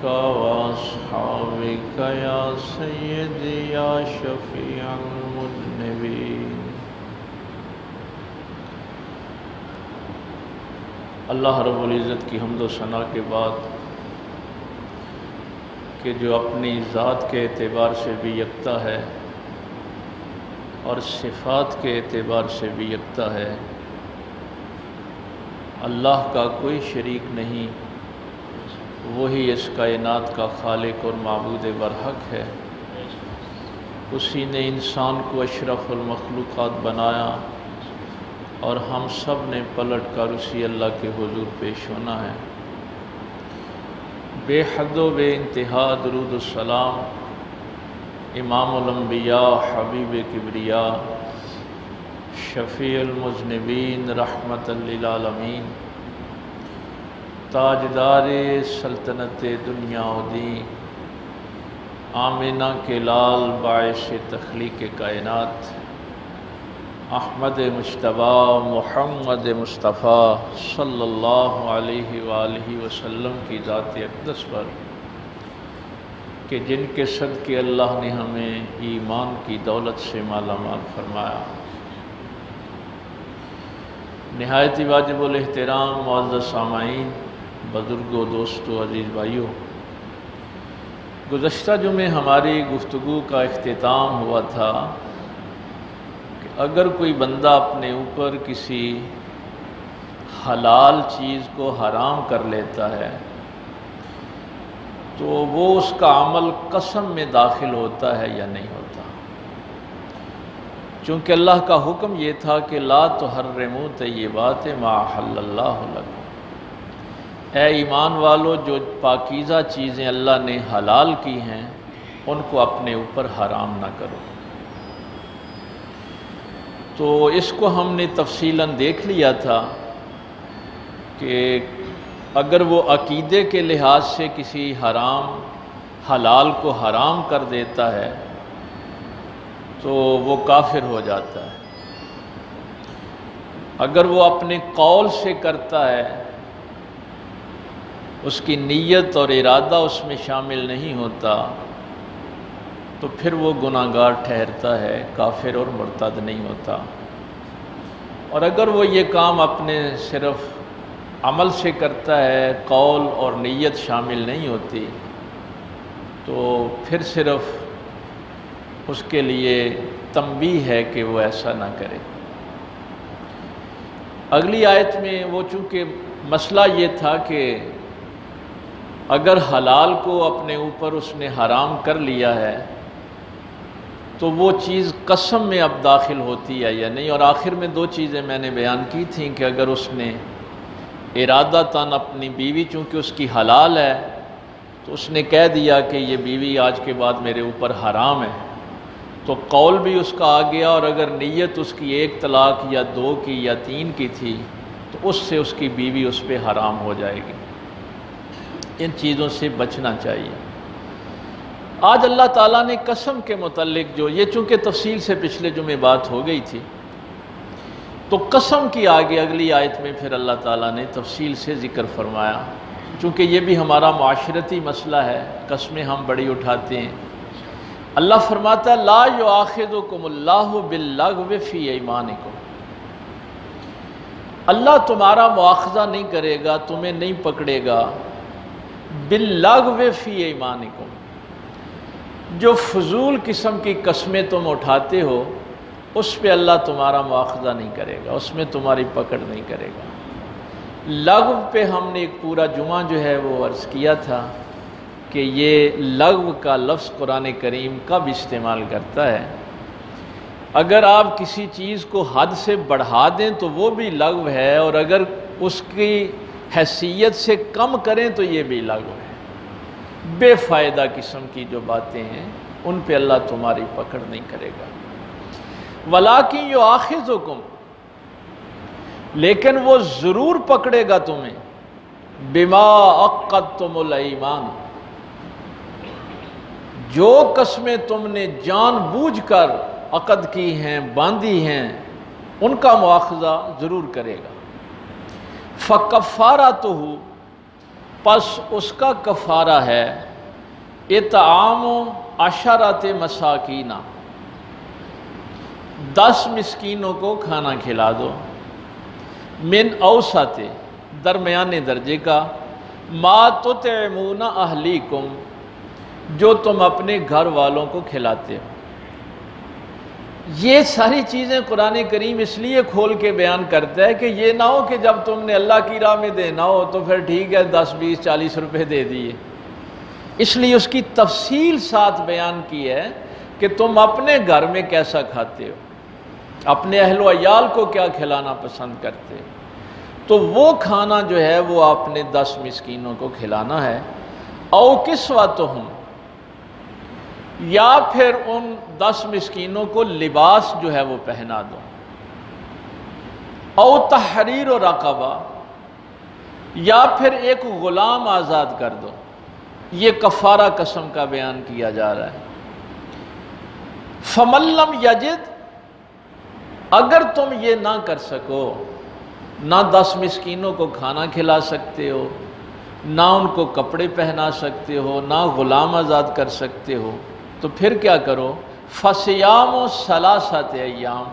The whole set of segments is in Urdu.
وأصحابك يا سيدي يا شفيع المذنبين۔ اللہ رب العزت کی حمد و ثنا کے بعد کہ جو اپنی ذات کے اعتبار سے بھی یکتا ہے اور صفات کے اعتبار سے بھی یکتا ہے، اللہ کا کوئی شریک نہیں، وہی اس کائنات کا خالق اور معبود برحق ہے۔ اسی نے انسان کو اشرف المخلوقات بنایا اور ہم سب نے پلٹ کر اسی اللہ کے حضور پیش ہونا ہے۔ بے حد و بے انتہا درود السلام امام الانبیاء حبیب کبریا شفیع المذنبین رحمت للعالمین تاجدار سلطنت دنیا و دین آمنہ کے لال باعث تخلیق کائنات احمد مجتبیٰ محمد مصطفیٰ صلی اللہ علیہ وآلہ وسلم کی ذات اقدس پر کہ جن کے صدقے اللہ نے ہمیں ایمان کی دولت سے مالا مال فرمایا۔ نہایت واجب الاحترام معزز سامعین، بزرگوں، دوستوں، عزیز بھائیوں، گزشتہ جمعے ہماری گفتگو کا اختتام ہوا تھا کہ اگر کوئی بندہ اپنے اوپر کسی حلال چیز کو حرام کر لیتا ہے تو وہ اس کا عمل قسم میں داخل ہوتا ہے یا نہیں ہوتا، چونکہ اللہ کا حکم یہ تھا کہ لا تحرموا طیبات ما احل اللہ لکم، اے ایمان والو جو پاکیزہ چیزیں اللہ نے حلال کی ہیں ان کو اپنے اوپر حرام نہ کرو۔ تو اس کو ہم نے تفصیلاً دیکھ لیا تھا کہ اگر وہ عقیدے کے لحاظ سے کسی حلال کو حرام کر دیتا ہے تو وہ کافر ہو جاتا ہے۔ اگر وہ اپنے قول سے کرتا ہے، اس کی نیت اور ارادہ اس میں شامل نہیں ہوتا تو پھر وہ گناہگار ٹھہرتا ہے، کافر اور مرتد نہیں ہوتا۔ اور اگر وہ یہ کام اپنے صرف عمل سے کرتا ہے، قول اور نیت شامل نہیں ہوتی، تو پھر صرف اس کے لیے تنبیہ ہے کہ وہ ایسا نہ کرے۔ اگلی آیت میں وہ چونکہ مسئلہ یہ تھا کہ اگر حلال کو اپنے اوپر اس نے حرام کر لیا ہے تو وہ چیز قسم میں اب داخل ہوتی ہے یا نہیں، اور آخر میں دو چیزیں میں نے بیان کی تھیں کہ اگر اس نے ارادتاً اپنی بیوی چونکہ اس کی حلال ہے تو اس نے کہہ دیا کہ یہ بیوی آج کے بعد میرے اوپر حرام ہے، تو قول بھی اس کا آ گیا، اور اگر نیت اس کی 1 طلاق یا 2 کی یا 3 کی تھی تو اس سے اس کی بیوی اس پہ حرام ہو جائے گی۔ ان چیزوں سے بچنا چاہیے۔ آج اللہ تعالیٰ نے قسم کے متعلق جو یہ چونکہ تفصیل سے پچھلے جمعے بات ہو گئی تھی تو قسم کی آگے اگلی آیت میں پھر اللہ تعالیٰ نے تفصیل سے ذکر فرمایا، چونکہ یہ بھی ہمارا معاشرتی مسئلہ ہے، قسمیں ہم بڑی اٹھاتے ہیں۔ اللہ فرماتا ہے لا یؤاخذکم اللہ باللغو فی ایمانکم، اللہ تمہارا مواخذہ نہیں کرے گا، تمہیں نہیں پکڑے گا باللغو فی ایمانکم، جو فضول قسم کی قسمیں تم اٹھاتے ہو اس پہ اللہ تمہارا مواخذہ نہیں کرے گا، اس میں تمہاری پکڑ نہیں کرے گا۔ لغو پہ ہم نے ایک پورا جمعہ جو ہے وہ عرض کیا تھا کہ یہ لغو کا لفظ قرآن کریم کب استعمال کرتا ہے، اگر آپ کسی چیز کو حد سے بڑھا دیں تو وہ بھی لغو ہے، اور اگر اس کی حیثیت سے کم کریں تو یہ بھی لغو ہے۔ بے فائدہ قسم کی جو باتیں ہیں ان پہ اللہ تمہاری پکڑ نہیں کرے گا۔ وَلَٰكِن يُؤَاخِذُكُمْ، لیکن وہ ضرور پکڑے گا تمہیں، بِمَا عَقَّدتُّمُ الْأَيْمَانَ، جو قسمیں تم نے جان بوجھ کر عقد کی ہیں، باندھی ہیں، ان کا مواخذہ ضرور کرے گا۔ فَكَفَّارَتُهُ، پس اس کا کفارہ ہے اطعام عشرۃ مساکین، 10 مسکینوں کو کھانا کھلا دو، من اوسط، درمیانے درجے کا، ما تطعمون اہلیکم، جو تم اپنے گھر والوں کو کھلاتے ہو۔ یہ ساری چیزیں قرآن کریم اس لیے کھول کے بیان کرتا ہے کہ یہ نہ ہو کہ جب تم نے اللہ کی راہ میں دینا ہو تو پھر ٹھیک ہے 10 20 40 روپے دے دیے، اس لیے اس کی تفصیل ساتھ بیان کی ہے کہ تم اپنے گھر میں کیسا کھاتے ہو، اپنے اہل و عیال کو کیا کھلانا پسند کرتے ہو، تو وہ کھانا جو ہے وہ آپ نے 10 مسکینوں کو کھلانا ہے۔ او کسوتہم، یا پھر ان 10 مسکینوں کو لباس جو ہے وہ پہنا دو، او تحریر رقبہ، یا پھر ایک غلام آزاد کر دو۔ یہ کفارہ قسم کا بیان کیا جا رہا ہے۔ فَمَن لَّمْ یَجِدْ، اگر تم یہ نہ کر سکو، نہ 10 مسکینوں کو کھانا کھلا سکتے ہو، نہ ان کو کپڑے پہنا سکتے ہو، نہ غلام آزاد کر سکتے ہو، تو پھر کیا کرو؟ فَصِيَامُ ثَلَاثَةِ أَيَّامٍ،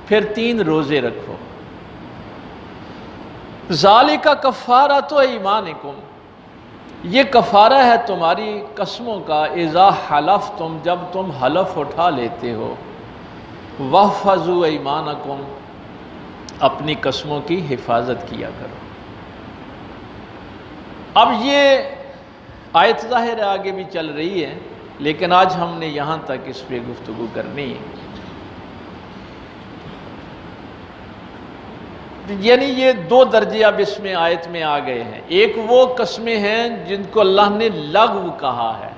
پھر 3 روزے رکھو۔ ذَلِكَ کَفَّارَةُ أَيْمَانِكُمْ، یہ کفارہ ہے تمہاری قسموں کا، اذا حلفتم، جب تم حلف اٹھا لیتے ہو، وَاحْفَظُوا أَيْمَانَكُمْ، اپنی قسموں کی حفاظت کیا کرو۔ اب یہ آیت ظاہر آگے بھی چل رہی ہے، لیکن آج ہم نے یہاں تک اس پہ گفتگو کرنی ہے۔ یعنی یہ 2 درجے اب اس میں آیت میں آ گئے ہیں۔ ایک وہ قسمیں ہیں جن کو اللہ نے لغو کہا ہے،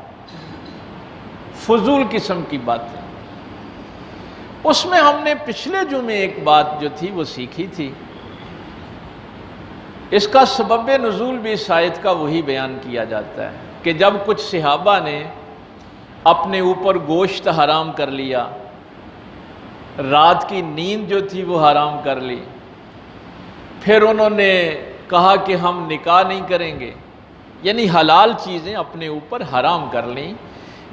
فضول قسم کی باتیں۔ اس میں ہم نے پچھلے جمعے ایک بات جو تھی وہ سیکھی تھی، اس کا سبب نزول بھی اس آیت کا وہی بیان کیا جاتا ہے کہ جب کچھ صحابہ نے اپنے اوپر گوشت حرام کر لیا، رات کی نیند جو تھی وہ حرام کر لی، پھر انہوں نے کہا کہ ہم نکاح نہیں کریں گے، یعنی حلال چیزیں اپنے اوپر حرام کر لیں،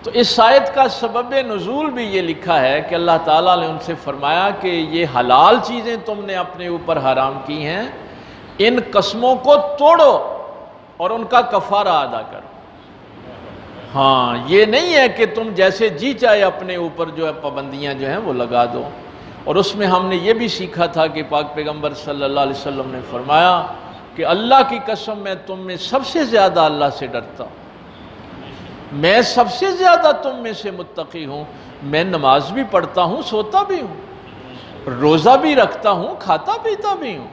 تو اس آیت کا سبب نزول بھی یہ لکھا ہے کہ اللہ تعالیٰ نے ان سے فرمایا کہ یہ حلال چیزیں تم نے اپنے اوپر حرام کی ہیں، ان قسموں کو توڑو اور ان کا کفارہ ادا کرو۔ ہاں، یہ نہیں ہے کہ تم جیسے جی چاہے اپنے اوپر جو ہے پابندیاں جو ہیں وہ لگا دو۔ اور اس میں ہم نے یہ بھی سیکھا تھا کہ پاک پیغمبر صلی اللہ علیہ وسلم نے فرمایا کہ اللہ کی قسم میں تم میں سب سے زیادہ اللہ سے ڈرتا ہوں، میں سب سے زیادہ تم میں سے متقی ہوں، میں نماز بھی پڑھتا ہوں، سوتا بھی ہوں، روزہ بھی رکھتا ہوں، کھاتا پیتا بھی ہوں،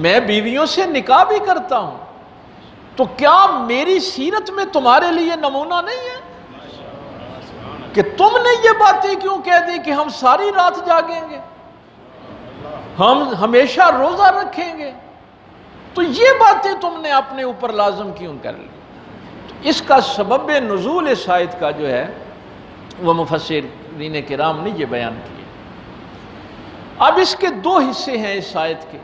میں بیویوں سے نکاح بھی کرتا ہوں، تو کیا میری سیرت میں تمہارے لیے نمونہ نہیں ہے کہ تم نے یہ باتیں کیوں کہہ دی کہ ہم ساری رات جاگیں گے، ہم ہمیشہ روزہ رکھیں گے، تو یہ باتیں تم نے اپنے اوپر لازم کیوں کر لی؟ تو اس کا سبب نزول اس آیت کا جو ہے وہ مفسرین کرام نے یہ بیان کیا۔ اب اس کے 2 حصے ہیں اس آیت کے۔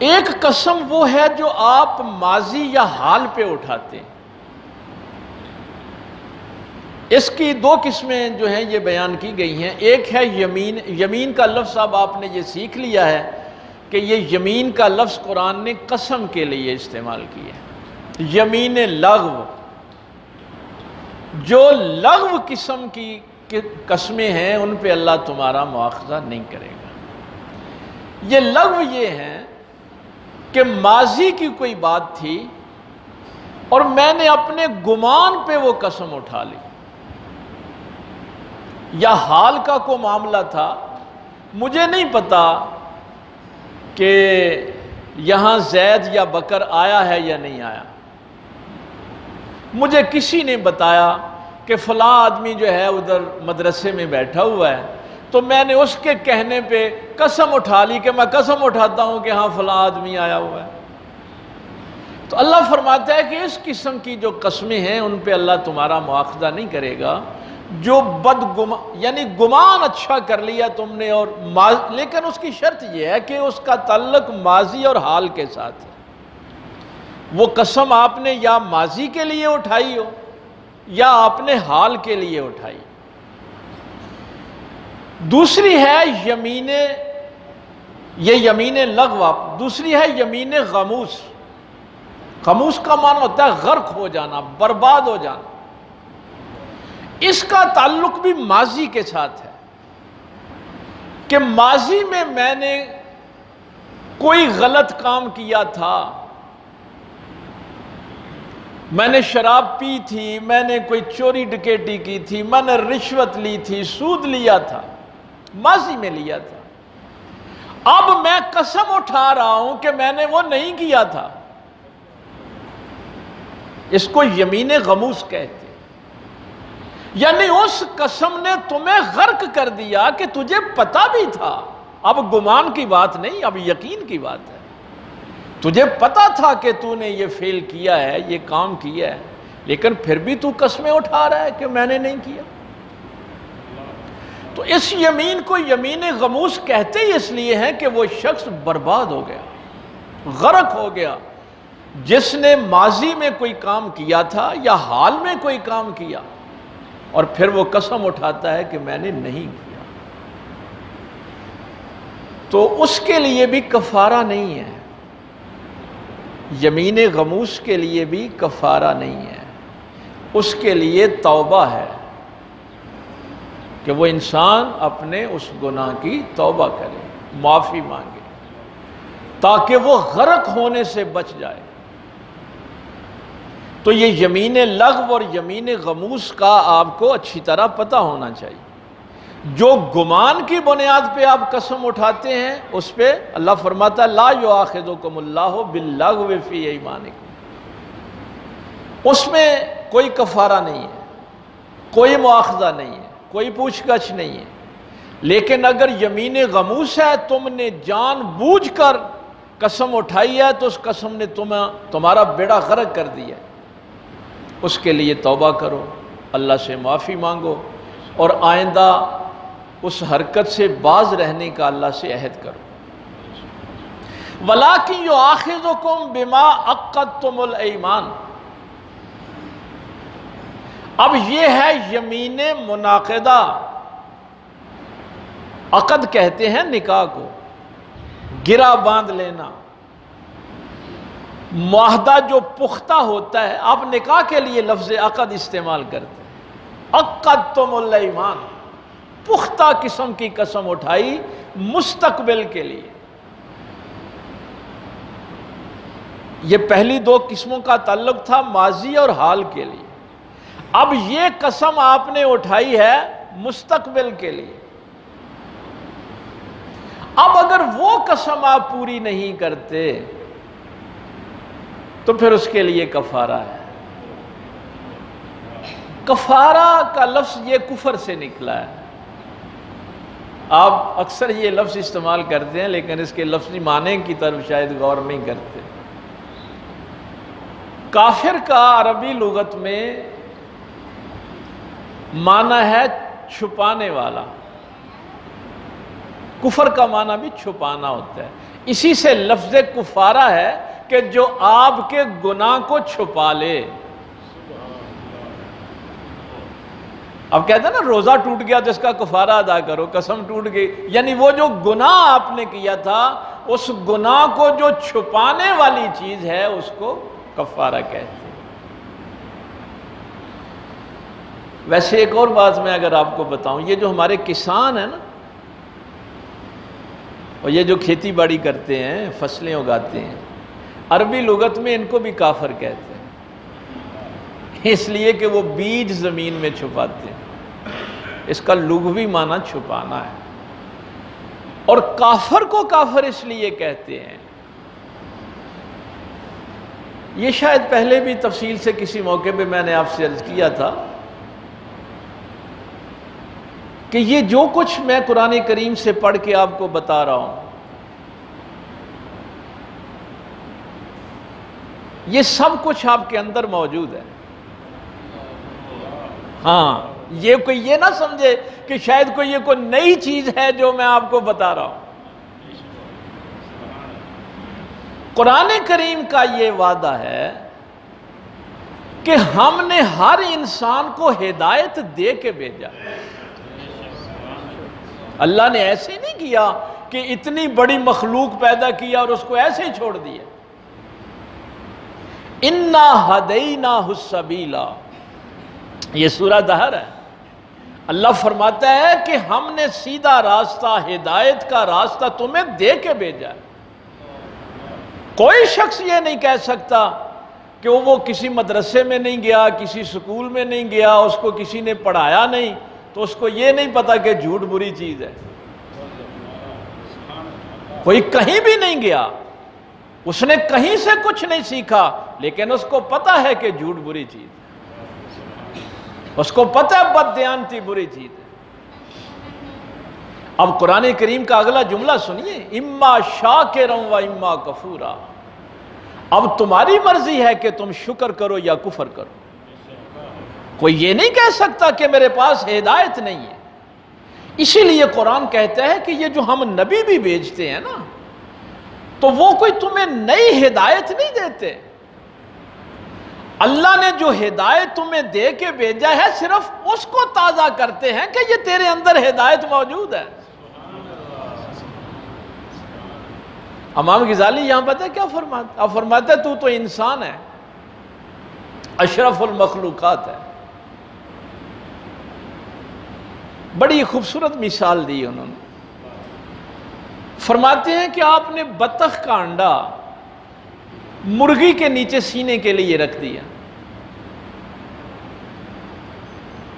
ایک قسم وہ ہے جو آپ ماضی یا حال پہ اٹھاتے ہیں، اس کی 2 قسمیں جو ہیں یہ بیان کی گئی ہیں۔ ایک ہے یمین، یمین کا لفظ اب آپ نے یہ سیکھ لیا ہے کہ یہ یمین کا لفظ قرآن نے قسم کے لیے استعمال کیا ہے، یمین لغو، جو لغو قسم کی قسمیں ہیں ان پہ اللہ تمہارا مواخذہ نہیں کرے گا۔ یہ لغو یہ ہیں کہ ماضی کی کوئی بات تھی اور میں نے اپنے گمان پہ وہ قسم اٹھا لی، یا حال کا کوئی معاملہ تھا، مجھے نہیں پتا کہ یہاں زید یا بکر آیا ہے یا نہیں آیا، مجھے کسی نے بتایا کہ فلاں آدمی جو ہے ادھر مدرسے میں بیٹھا ہوا ہے، تو میں نے اس کے کہنے پہ قسم اٹھا لی کہ میں قسم اٹھاتا ہوں کہ ہاں فلاں آدمی آیا ہوا ہے۔ تو اللہ فرماتا ہے کہ اس قسم کی جو قسمیں ہیں ان پہ اللہ تمہارا مواخذہ نہیں کرے گا، جو یعنی گمان اچھا کر لیا تم نے، اور لیکن اس کی شرط یہ ہے کہ اس کا تعلق ماضی اور حال کے ساتھ ہے، وہ قسم آپ نے یا ماضی کے لیے اٹھائی ہو یا اپنے حال کے لیے اٹھائی۔ دوسری ہے یہ یمین لغو، دوسری ہے یمین غموس۔ غموس کا معنی ہوتا ہے غرق ہو جانا، برباد ہو جانا۔ اس کا تعلق بھی ماضی کے ساتھ ہے کہ ماضی میں نے کوئی غلط کام کیا تھا، میں نے شراب پی تھی، میں نے کوئی چوری ڈکیٹی کی تھی، میں نے رشوت لی تھی، سود لیا تھا، ماضی میں لیا تھا۔ اب میں قسم اٹھا رہا ہوں کہ میں نے وہ نہیں کیا تھا۔ اس کو یمین غموس کہتے ہیں، یعنی اس قسم نے تمہیں غرق کر دیا کہ تجھے پتا بھی تھا۔ اب گمان کی بات نہیں، اب یقین کی بات ہے۔ تجھے پتا تھا کہ تو نے یہ فعل کیا ہے، یہ کام کیا ہے، لیکن پھر بھی تو قسمیں اٹھا رہا ہے کہ میں نے نہیں کیا۔ تو اس یمین کو یمین غموس کہتے ہی اس لیے ہیں کہ وہ شخص برباد ہو گیا، غرق ہو گیا، جس نے ماضی میں کوئی کام کیا تھا یا حال میں کوئی کام کیا اور پھر وہ قسم اٹھاتا ہے کہ میں نے نہیں کیا۔ تو اس کے لیے بھی کفارہ نہیں ہے، یمین غموس کے لیے بھی کفارہ نہیں ہے، اس کے لیے توبہ ہے کہ وہ انسان اپنے اس گناہ کی توبہ کرے، معافی مانگے، تاکہ وہ غرق ہونے سے بچ جائے۔ تو یہ یمین لغو اور یمین غموس کا آپ کو اچھی طرح پتہ ہونا چاہیے۔ جو گمان کی بنیاد پہ آپ قسم اٹھاتے ہیں اس پہ اللہ فرماتا ہے لا یؤاخذکم اللہ باللغو فی ایمانکم، اس میں کوئی کفارہ نہیں ہے، کوئی مواخذہ نہیں ہے، کوئی پوچھ گچھ نہیں ہے۔ لیکن اگر یمین غموس ہے، تم نے جان بوجھ کر قسم اٹھائی ہے تو اس قسم نے تمہارا بیڑا غرق کر دیا ہے، اس کے لیے توبہ کرو، اللہ سے معافی مانگو اور آئندہ اس حرکت سے باز رہنے کا اللہ سے عہد کرو۔ وَلَٰكِن يُؤَاخِذُكُم بِمَا عَقَّدتُّمُ الْأَيْمَانَ، اب یہ ہے یمین منعقدہ۔ عقد کہتے ہیں نکاح کو، گرہ باندھ لینا، معاہدہ جو پختہ ہوتا ہے۔ آپ نکاح کے لیے لفظ عقد استعمال کرتے ہیں، عقدتم الایمان، پختہ قسم کی قسم اٹھائی مستقبل کے لیے۔ یہ پہلی دو قسموں کا تعلق تھا ماضی اور حال کے لیے، اب یہ قسم آپ نے اٹھائی ہے مستقبل کے لیے۔ اب اگر وہ قسم آپ پوری نہیں کرتے تو پھر اس کے لیے کفارہ ہے۔ کفارہ کا لفظ یہ کفر سے نکلا ہے۔ آپ اکثر یہ لفظ استعمال کرتے ہیں لیکن اس کے لفظی معنی کی طرف شاید غور نہیں کرتے۔ کافر کا عربی لغت میں معنی ہے چھپانے والا، کفر کا معنی بھی چھپانا ہوتا ہے۔ اسی سے لفظ کفارہ ہے کہ جو آپ کے گناہ کو چھپا لے۔ اب کہتے ہیں نا روزہ ٹوٹ گیا تو اس کا کفارہ ادا کرو، قسم ٹوٹ گئی، یعنی وہ جو گناہ آپ نے کیا تھا اس گناہ کو جو چھپانے والی چیز ہے اس کو کفارہ کہتے ہیں۔ ویسے ایک اور بات میں اگر آپ کو بتاؤں، یہ جو ہمارے کسان ہیں نا اور یہ جو کھیتی باڑی کرتے ہیں، فصلیں اگاتے ہیں، عربی لغت میں ان کو بھی کافر کہتے ہیں، اس لیے کہ وہ بیج زمین میں چھپاتے ہیں۔ اس کا لغوی معنی چھپانا ہے، اور کافر کو کافر اس لیے کہتے ہیں۔ یہ شاید پہلے بھی تفصیل سے کسی موقع پہ میں نے آپ سے عرض کیا تھا کہ یہ جو کچھ میں قرآن کریم سے پڑھ کے آپ کو بتا رہا ہوں، یہ سب کچھ آپ کے اندر موجود ہے۔ ہاں، یہ کوئی یہ نہ سمجھے کہ شاید کوئی یہ کوئی نئی چیز ہے جو میں آپ کو بتا رہا ہوں۔ قرآن کریم کا یہ وعدہ ہے کہ ہم نے ہر انسان کو ہدایت دے کے بھیجا۔ اللہ نے ایسے نہیں کیا کہ اتنی بڑی مخلوق پیدا کیا اور اس کو ایسے ہی چھوڑ دیا۔ اِنَّا هَدَيْنَاهُ السَّبِيلَ، یہ سورہ دہر ہے۔ اللہ فرماتا ہے کہ ہم نے سیدھا راستہ، ہدایت کا راستہ تمہیں دے کے بھیجا۔ کوئی شخص یہ نہیں کہہ سکتا کہ وہ کسی مدرسے میں نہیں گیا، کسی سکول میں نہیں گیا، اس کو کسی نے پڑھایا نہیں، تو اس کو یہ نہیں پتا کہ جھوٹ بری چیز ہے۔ کوئی کہیں بھی نہیں گیا، اس نے کہیں سے کچھ نہیں سیکھا، لیکن اس کو پتا ہے کہ جھوٹ بری چیز ہے، اس کو پتا ہے بددیانتی بری چیز ہے۔ اب قرآن کریم کا اگلا جملہ سنیے، اما شاکرا و اما کفورا، اب تمہاری مرضی ہے کہ تم شکر کرو یا کفر کرو۔ کوئی یہ نہیں کہہ سکتا کہ میرے پاس ہدایت نہیں ہے۔ اسی لیے قرآن کہتا ہے کہ یہ جو ہم نبی بھی بھیجتے ہیں نا، تو وہ کوئی تمہیں نئی ہدایت نہیں دیتے۔ اللہ نے جو ہدایت تمہیں دے کے بھیجا ہے صرف اس کو تازہ کرتے ہیں کہ یہ تیرے اندر ہدایت موجود ہے۔ امام غزالی یہاں پتہ ہے کیا فرماتا ہے؟ اب فرماتا ہے تو انسان ہے، اشرف المخلوقات ہے۔ بڑی خوبصورت مثال دی انہوں نے۔ فرماتے ہیں کہ آپ نے بطخ کا انڈا مرغی کے نیچے سینے کے لیے رکھ دیا۔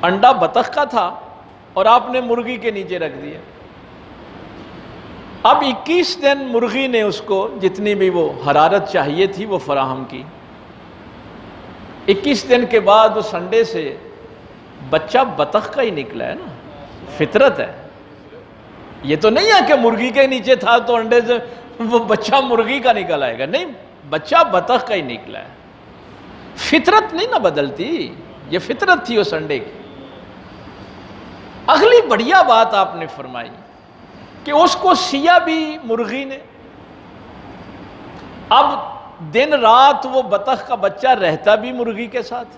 انڈا بطخ کا تھا اور آپ نے مرغی کے نیچے رکھ دیا۔ اب 21 دن مرغی نے اس کو جتنی بھی وہ حرارت چاہیے تھی وہ فراہم کی۔ 21 دن کے بعد اس انڈے سے بچہ بطخ کا ہی نکلا ہے نا، فطرت ہے۔ یہ تو نہیں ہے کہ مرغی کے نیچے تھا تو انڈے سے وہ بچہ مرغی کا نکل آئے گا، نہیں، بچہ بطخ کا ہی نکلا ہے۔ فطرت نہیں نہ بدلتی، یہ فطرت تھی اس انڈے کی۔ اگلی بڑھیا بات آپ نے فرمائی کہ اس کو سیا بھی مرغی نے۔ اب دن رات وہ بطخ کا بچہ رہتا بھی مرغی کے ساتھ،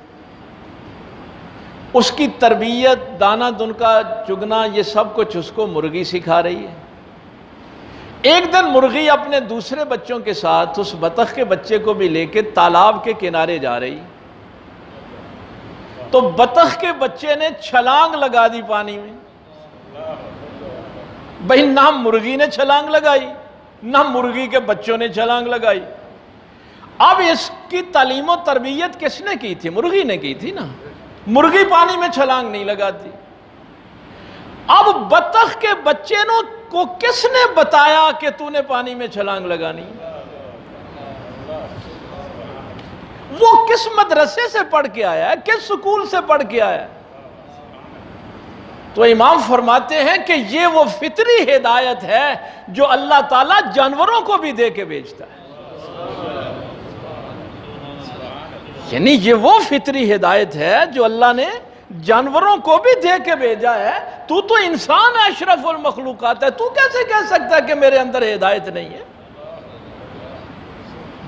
اس کی تربیت، دانہ دن کا چگنا، یہ سب کچھ اس کو مرغی سکھا رہی ہے۔ ایک دن مرغی اپنے دوسرے بچوں کے ساتھ اس بطخ کے بچے کو بھی لے کے تالاب کے کنارے جا رہی، تو بطخ کے بچے نے چھلانگ لگا دی پانی میں۔ بھئی نہ مرغی نے چھلانگ لگائی، نہ مرغی کے بچوں نے چھلانگ لگائی۔ اب اس کی تعلیم و تربیت کس نے کی تھی؟ مرغی نے کی تھی نا۔ مرغی پانی میں چھلانگ نہیں لگاتی۔ اب بطخ کے بچے کو کس نے بتایا کہ تو نے پانی میں چھلانگ لگانی؟ وہ کس مدرسے سے پڑھ کے آیا ہے، کس سکول سے پڑھ کے آیا ہے؟ تو امام فرماتے ہیں کہ یہ وہ فطری ہدایت ہے جو اللہ تعالیٰ جانوروں کو بھی دے کے بھیجتا ہے۔ یعنی یہ وہ فطری ہدایت ہے جو اللہ نے جانوروں کو بھی دے کے بھیجا ہے۔ تو انسان ہے، اشرف المخلوقات ہے، تو کیسے کہہ سکتا ہے کہ میرے اندر ہدایت نہیں ہے؟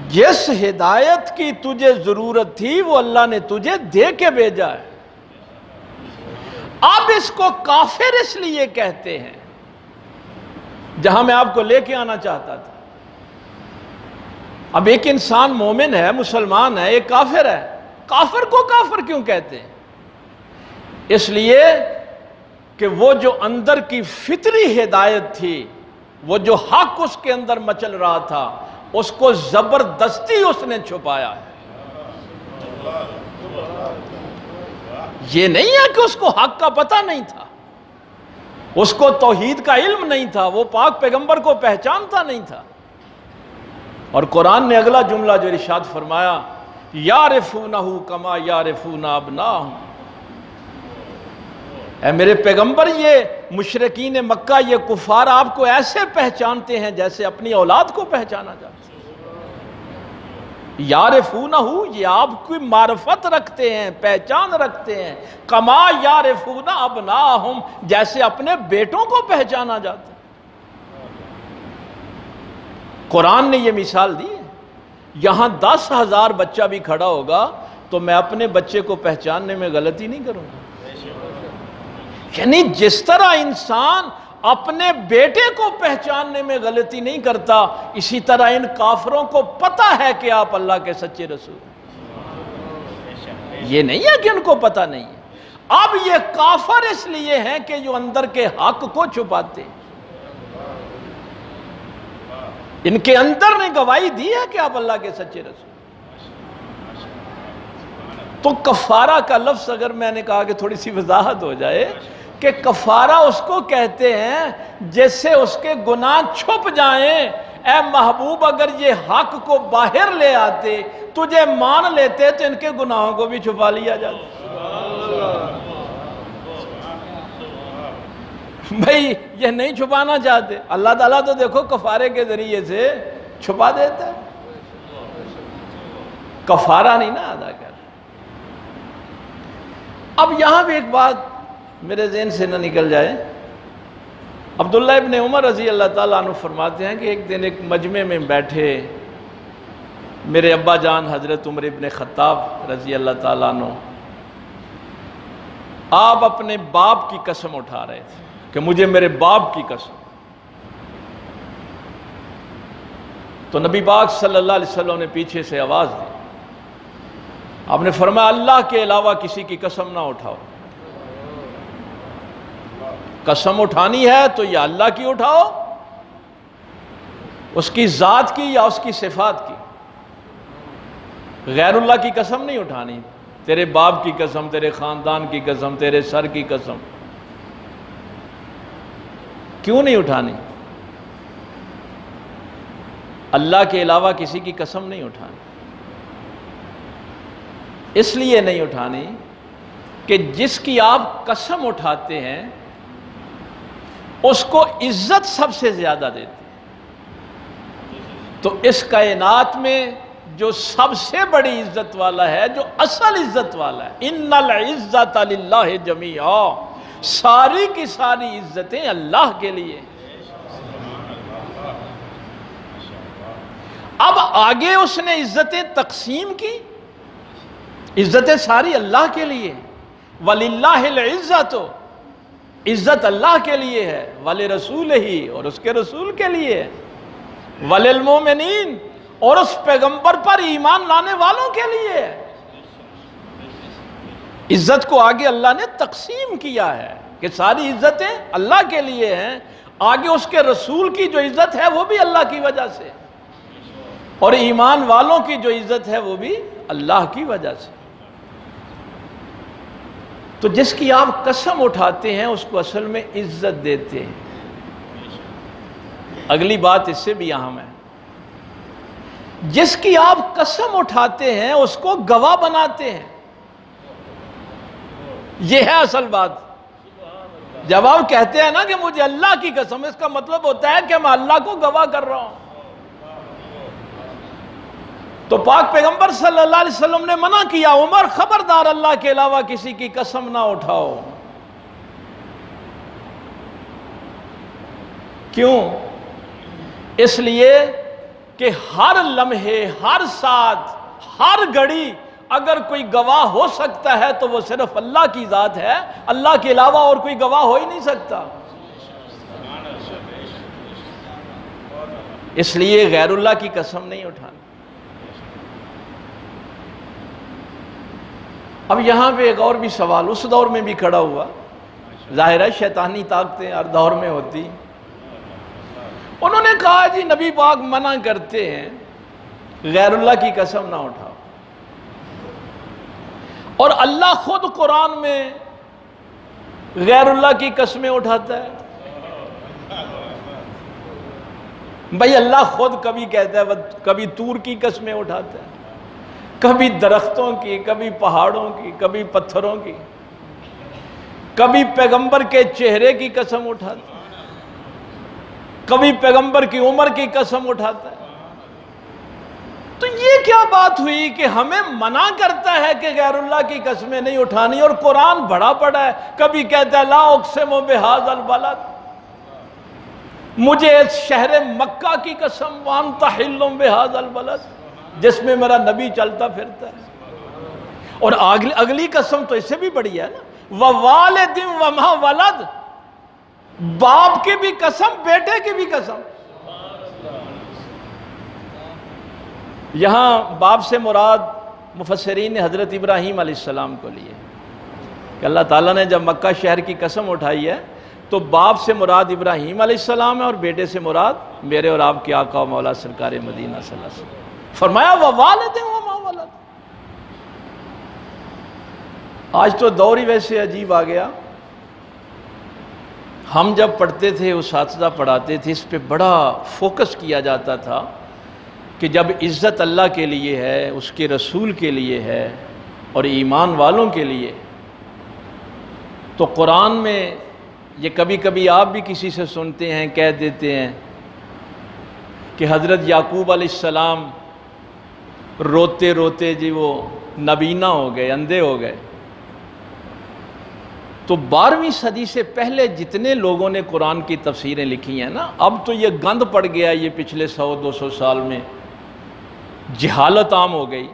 جس ہدایت کی تجھے ضرورت تھی وہ اللہ نے تجھے دے کے بھیجا ہے۔ اب اس کو کافر اس لیے کہتے ہیں، جہاں میں آپ کو لے کے آنا چاہتا تھا۔ اب ایک انسان مومن ہے، مسلمان ہے، ایک کافر ہے۔ کافر کو کافر کیوں کہتے ہیں؟ اس لیے کہ وہ جو اندر کی فطری ہدایت تھی، وہ جو حق اس کے اندر مچل رہا تھا، اس کو زبردستی اس نے چھپایا ہے۔ یہ نہیں ہے کہ اس کو حق کا پتہ نہیں تھا، اس کو توحید کا علم نہیں تھا، وہ پاک پیغمبر کو پہچانتا نہیں تھا۔ اور قرآن نے اگلا جملہ جو ارشاد فرمایا، یعرفونہ کما یعرفون ابناہم، اے میرے پیغمبر یہ مشرکین مکہ، یہ کفار آپ کو ایسے پہچانتے ہیں جیسے اپنی اولاد کو پہچانا جاتا ہے۔ یعرفونہ، یہ آپ کی معرفت رکھتے ہیں، پہچان رکھتے ہیں، کما یعرفون ابناہم، جیسے اپنے بیٹوں کو پہچانا جاتا ہے۔ قرآن نے یہ مثال دی ہے یہاں 10,000 بچہ بھی کھڑا ہوگا تو میں اپنے بچے کو پہچاننے میں غلطی نہیں کروں گا۔ یعنی جس طرح انسان اپنے بیٹے کو پہچاننے میں غلطی نہیں کرتا، اسی طرح ان کافروں کو پتہ ہے کہ آپ اللہ کے سچے رسول ہیں۔ یہ نہیں ہے کہ ان کو پتہ نہیں ہے۔ اب یہ کافر اس لیے ہیں کہ جو اندر کے حق کو چھپاتے ہیں۔ ان کے اندر نے گواہی دی ہے کہ آپ اللہ کے سچے رسول۔ تو کفارہ کا لفظ اگر میں نے کہا کہ تھوڑی سی وضاحت ہو جائے کہ کفارہ اس کو کہتے ہیں جیسے اس کے گناہ چھپ جائیں۔ اے محبوب اگر یہ حق کو باہر لے آتے، تجھے مان لیتے تو ان کے گناہوں کو بھی چھپا لیا جاتا۔ بھئی یہ نہیں چھپانا چاہتے، اللہ تعالیٰ تو دیکھو کفارے کے ذریعے سے چھپا دیتا ہے، کفارہ نہیں نہ ادا کر۔ اب یہاں بھی ایک بات میرے ذہن سے نہ نکل جائے۔ عبداللہ ابن عمر رضی اللہ تعالیٰ عنہ فرماتے ہیں کہ ایک دن ایک مجمع میں بیٹھے میرے ابا جان حضرت عمر ابن خطاب رضی اللہ تعالیٰ عنہ، آپ اپنے باپ کی قسم اٹھا رہے تھے کہ مجھے میرے باپ کی قسم۔ تو نبی پاک صلی اللہ علیہ وسلم نے پیچھے سے آواز دی، آپ نے فرمایا اللہ کے علاوہ کسی کی قسم نہ اٹھاؤ، قسم اٹھانی ہے تو یا اللہ کی اٹھاؤ، اس کی ذات کی یا اس کی صفات کی، غیر اللہ کی قسم نہیں اٹھانی۔ تیرے باپ کی قسم، تیرے خاندان کی قسم، تیرے سر کی قسم کیوں نہیں اٹھانی؟ اللہ کے علاوہ کسی کی قسم نہیں اٹھانی۔ اس لیے نہیں اٹھانی کہ جس کی آپ قسم اٹھاتے ہیں اس کو عزت سب سے زیادہ دیتے ہیں۔ تو اس کائنات میں جو سب سے بڑی عزت والا ہے، جو اصل عزت والا ہے، ان العزت للہ جمیعا، ساری کی ساری عزتیں اللہ کے لیے۔ اب آگے اس نے عزتیں تقسیم کی، عزتیں ساری اللہ کے لیے، وَلِلَّهِ الْعِزَّةُ، عزت اللہ کے لیے ہے، وَلِرَسُولِهِ، اور اس کے رسول کے لیے، وَلِلْمُؤْمِنِينَ، اور اس پیغمبر پر ایمان لانے والوں کے لیے۔ عزت کو آگے اللہ نے تقسیم کیا ہے کہ ساری عزتیں اللہ کے لیے ہیں، آگے اس کے رسول کی جو عزت ہے وہ بھی اللہ کی وجہ سے، اور ایمان والوں کی جو عزت ہے وہ بھی اللہ کی وجہ سے۔ تو جس کی آپ قسم اٹھاتے ہیں اس کو اصل میں عزت دیتے ہیں۔ اگلی بات اس سے بھی اہم ہے، جس کی آپ قسم اٹھاتے ہیں اس کو گواہ بناتے ہیں۔ یہ ہے اصل بات۔ جب آپ کہتے ہیں نا کہ مجھے اللہ کی قسم، اس کا مطلب ہوتا ہے کہ میں اللہ کو گواہ کر رہا ہوں۔ تو پاک پیغمبر صلی اللہ علیہ وسلم نے منع کیا، عمر خبردار اللہ کے علاوہ کسی کی قسم نہ اٹھاؤ۔ کیوں؟ اس لیے کہ ہر لمحے، ہر ساتھ، ہر گھڑی اگر کوئی گواہ ہو سکتا ہے تو وہ صرف اللہ کی ذات ہے، اللہ کے علاوہ اور کوئی گواہ ہو ہی نہیں سکتا۔ اس لیے غیر اللہ کی قسم نہیں اٹھانی۔ اب یہاں پہ ایک اور بھی سوال اس دور میں بھی کھڑا ہوا، ظاہر ہے شیطانی طاقتیں ہر دور میں ہوتی۔ انہوں نے کہا جی نبی پاک منع کرتے ہیں غیر اللہ کی قسم نہ اٹھاؤ، اور اللہ خود قرآن میں غیر اللہ کی قسمیں اٹھاتا ہے۔ بھائی اللہ خود کبھی کہتا ہے، کبھی طور کی قسمیں اٹھاتا ہے، کبھی درختوں کی، کبھی پہاڑوں کی، کبھی پتھروں کی، کبھی پیغمبر کے چہرے کی قسم اٹھاتا ہے، کبھی پیغمبر کی عمر کی قسم اٹھاتا ہے۔ تو یہ کیا بات ہوئی کہ ہمیں منع کرتا ہے کہ غیر اللہ کی قسمیں نہیں اٹھانی، اور قرآن بڑا پڑا ہے، کبھی کہتا ہے لا اقسم بہذا البلد، مجھے اس شہر مکہ کی قسم وانت حل بہذا البلد، جس میں میرا نبی چلتا پھرتا ہے. اور اگلی قسم تو اس سے بھی بڑی ہے نا, وَوَالِدٍ وَمَا وَلَدٍ, باپ کی بھی قسم, بیٹے کی بھی قسم. یہاں باپ سے مراد مفسرین نے حضرت ابراہیم علیہ السلام کو لیے کہ اللہ تعالیٰ نے جب مکہ شہر کی قسم اٹھائی ہے تو باپ سے مراد ابراہیم علیہ السلام ہے اور بیٹے سے مراد میرے اور آپ کے آقا و مولا سرکار مدینہ صلی اللہ علیہ وسلم. فرمایا وَوَالِدٍ وَمَا وَلَدٍ. آج تو دور ہی ویسے عجیب آ گیا. ہم جب پڑھتے تھے, اساتذہ پڑھاتے تھے, اس پہ بڑا فوکس کیا جاتا تھا کہ جب عزت اللہ کے لیے ہے, اس کے رسول کے لیے ہے اور ایمان والوں کے لیے, تو قرآن میں یہ کبھی کبھی آپ بھی کسی سے سنتے ہیں, کہہ دیتے ہیں کہ حضرت یعقوب علیہ السلام روتے روتے جی وہ نابینا ہو گئے, اندھے ہو گئے. تو 12ویں صدی سے پہلے جتنے لوگوں نے قرآن کی تفسیریں لکھی ہیں نا, اب تو یہ گند پڑ گیا, یہ پچھلے 100-200 سال میں جہالت عام ہو گئی.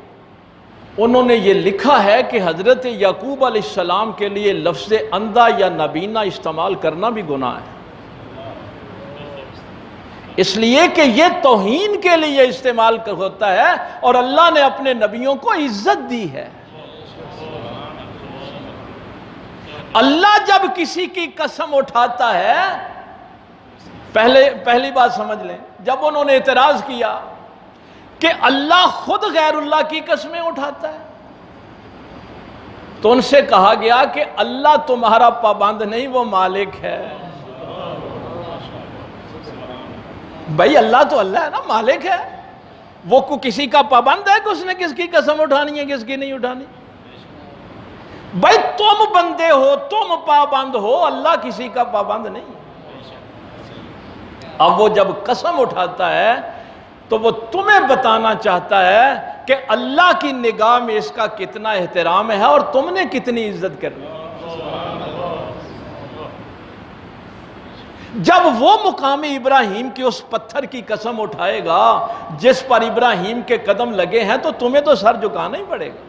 انہوں نے یہ لکھا ہے کہ حضرت یعقوب علیہ السلام کے لیے لفظ اندھا یا نابینا استعمال کرنا بھی گناہ ہے, اس لیے کہ یہ توہین کے لیے استعمال ہوتا ہے اور اللہ نے اپنے نبیوں کو عزت دی ہے. اللہ جب کسی کی قسم اٹھاتا ہے, پہلی بات سمجھ لیں, جب انہوں نے اعتراض کیا کہ اللہ خود غیر اللہ کی قسمیں اٹھاتا ہے, تو ان سے کہا گیا کہ اللہ تمہارا پابند نہیں, وہ مالک ہے. بھائی اللہ تو اللہ ہے نا, مالک ہے, وہ کسی کا پابند ہے کہ اس نے کس کی قسم اٹھانی ہے, کس کی نہیں اٹھانی. بھائی تم بندے ہو, تم پابند ہو, اللہ کسی کا پابند نہیں. اب وہ جب قسم اٹھاتا ہے تو وہ تمہیں بتانا چاہتا ہے کہ اللہ کی نگاہ میں اس کا کتنا احترام ہے اور تم نے کتنی عزت کرنی. جب وہ مقام ابراہیم کی اس پتھر کی قسم اٹھائے گا جس پر ابراہیم کے قدم لگے ہیں, تو تمہیں تو سر جھکانا ہی پڑے گا.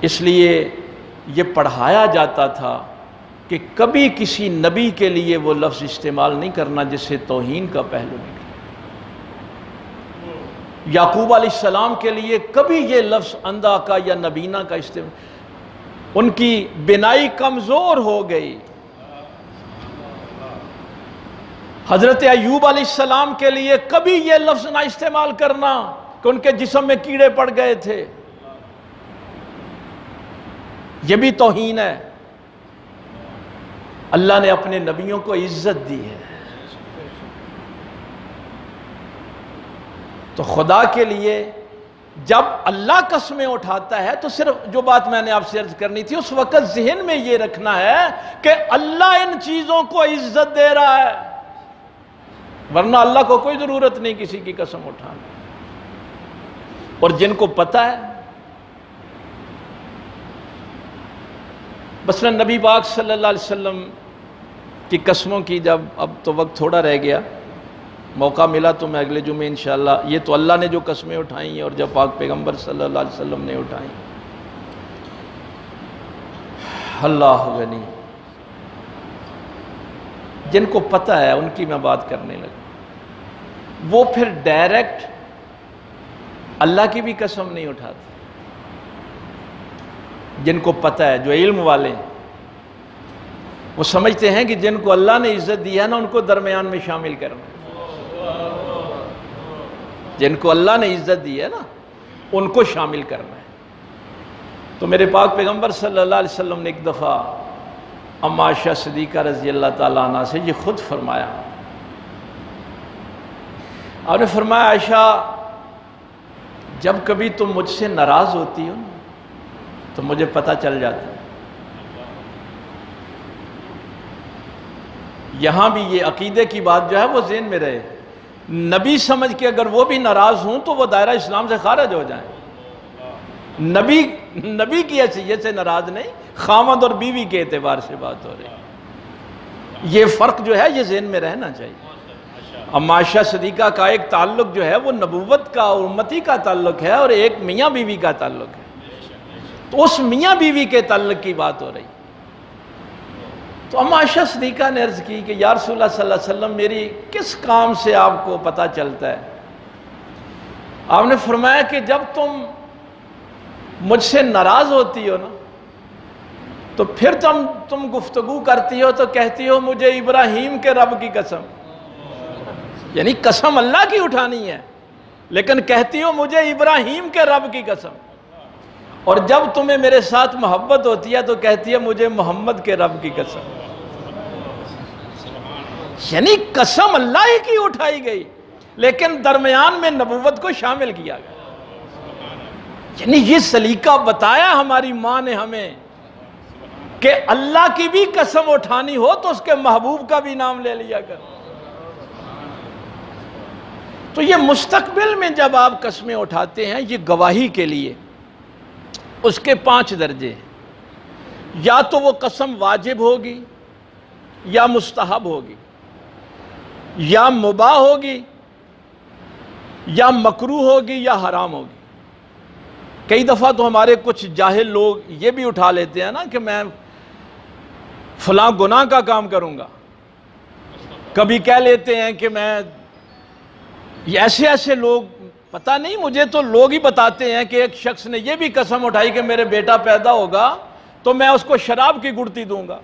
اس لیے یہ پڑھایا جاتا تھا کہ کبھی کسی نبی کے لیے وہ لفظ استعمال نہیں کرنا جس سے توہین کا پہلو نکلے. یعقوب علیہ السلام کے لیے کبھی یہ لفظ اندھا کا یا نبینا کا استعمال, ان کی بینائی کمزور ہو گئی. حضرت ایوب علیہ السلام کے لیے کبھی یہ لفظ نہ استعمال کرنا کہ ان کے جسم میں کیڑے پڑ گئے تھے, یہ بھی توہین ہے. اللہ نے اپنے نبیوں کو عزت دی ہے. تو خدا کے لیے جب اللہ قسمیں اٹھاتا ہے تو صرف جو بات میں نے آپ سے عرض کرنی تھی, اس وقت ذہن میں یہ رکھنا ہے کہ اللہ ان چیزوں کو عزت دے رہا ہے, ورنہ اللہ کو کوئی ضرورت نہیں کسی کی قسم اٹھانے. اور جن کو پتہ ہے, مثلا نبی پاک صلی اللہ علیہ وسلم کی قسموں کی, جب اب تو وقت تھوڑا رہ گیا, موقع ملا تو میں اگلے جمعے انشاءاللہ, یہ تو اللہ نے جو قسمیں اٹھائیں اور جب پاک پیغمبر صلی اللہ علیہ وسلم نے اٹھائیں, اللہ غنی, جن کو پتہ ہے ان کی میں بات کرنے لگا. وہ پھر ڈائریکٹ اللہ کی بھی قسم نہیں اٹھاتے. جن کو پتہ ہے, جو علم والے ہیں, وہ سمجھتے ہیں کہ جن کو اللہ نے عزت دی ہے نا, ان کو درمیان میں شامل کرنا. جن کو اللہ نے عزت دی ہے نا, ان کو شامل کرنا ہے. تو میرے پاک پیغمبر صلی اللہ علیہ وسلم نے ایک دفعہ اما عائشہ صدیقہ رضی اللہ تعالیٰ عنہ سے یہ خود فرمایا. آپ نے فرمایا, عائشہ جب کبھی تم مجھ سے ناراض ہوتی ہو تو مجھے پتہ چل جاتا ہے. یہاں بھی یہ عقیدے کی بات جو ہے وہ ذہن میں رہے. نبی سمجھ کے اگر وہ بھی ناراض ہوں تو وہ دائرہ اسلام سے خارج ہو جائیں. نبی کی حیثیت سے ناراض نہیں, خامد اور بیوی کے اعتبار سے بات ہو رہی. یہ فرق جو ہے یہ ذہن میں رہنا چاہیے. اب عائشہ صدیقہ کا ایک تعلق جو ہے وہ نبوت کا اور امتی کا تعلق ہے، اور ایک میاں بیوی کا تعلق ہے، تو اس میاں بیوی کے تعلق کی بات ہو رہی۔ تو ام عائشہ صدیقہ نے عرض کی کہ یا رسول اللہ صلی اللہ علیہ وسلم میری کس کام سے آپ کو پتہ چلتا ہے؟ آپ نے فرمایا کہ جب تم مجھ سے ناراض ہوتی ہو نا تو پھر تم گفتگو کرتی ہو تو کہتی ہو مجھے ابراہیم کے رب کی قسم، یعنی قسم اللہ کی اٹھانی ہے لیکن کہتی ہو مجھے ابراہیم کے رب کی قسم، اور جب تمہیں میرے ساتھ محبت ہوتی ہے تو کہتی ہے مجھے محمد کے رب کی قسم، یعنی قسم اللہ ہی کی اٹھائی گئی لیکن درمیان میں نبوت کو شامل کیا گیا۔ یعنی یہ سلیقہ بتایا ہماری ماں نے ہمیں کہ اللہ کی بھی قسم اٹھانی ہو تو اس کے محبوب کا بھی نام لے لیا کر۔ تو یہ مستقبل میں جب آپ قسمیں اٹھاتے ہیں یہ گواہی کے لیے، اس کے 5 درجے، یا تو وہ قسم واجب ہوگی یا مستحب ہوگی یا مباح ہوگی یا مکروہ ہوگی یا حرام ہوگی۔ کئی دفعہ تو ہمارے کچھ جاہل لوگ یہ بھی اٹھا لیتے ہیں نا کہ میں فلاں گناہ کا کام کروں گا، کبھی کہہ لیتے ہیں کہ میں ایسے لوگ، پتہ نہیں مجھے تو لوگ ہی بتاتے ہیں کہ ایک شخص نے یہ بھی قسم اٹھائی کہ میرے بیٹا پیدا ہوگا تو میں اس کو شراب کی گڑتی دوں گا۔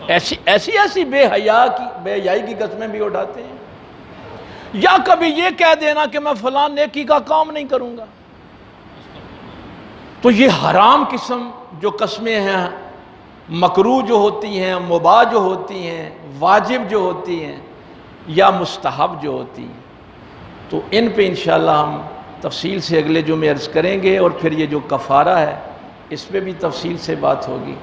ایسی بے حیائی کی قسمیں بھی اٹھاتے ہیں، یا کبھی یہ کہہ دینا کہ میں فلاں نیکی کا کام نہیں کروں گا۔ تو یہ حرام قسم جو قسمیں ہیں، مکروہ جو ہوتی ہیں، مباح جو ہوتی ہیں، واجب جو ہوتی ہیں یا مستحب جو ہوتی ہیں، تو ان پہ انشاءاللہ ہم تفصیل سے اگلے جمعے عرض کریں گے، اور پھر یہ جو کفارہ ہے اس پہ بھی تفصیل سے بات ہوگی۔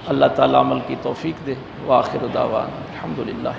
اللہ تعالیٰ عمل کی توفیق دے۔ وآخر دعوانا الحمدللہ۔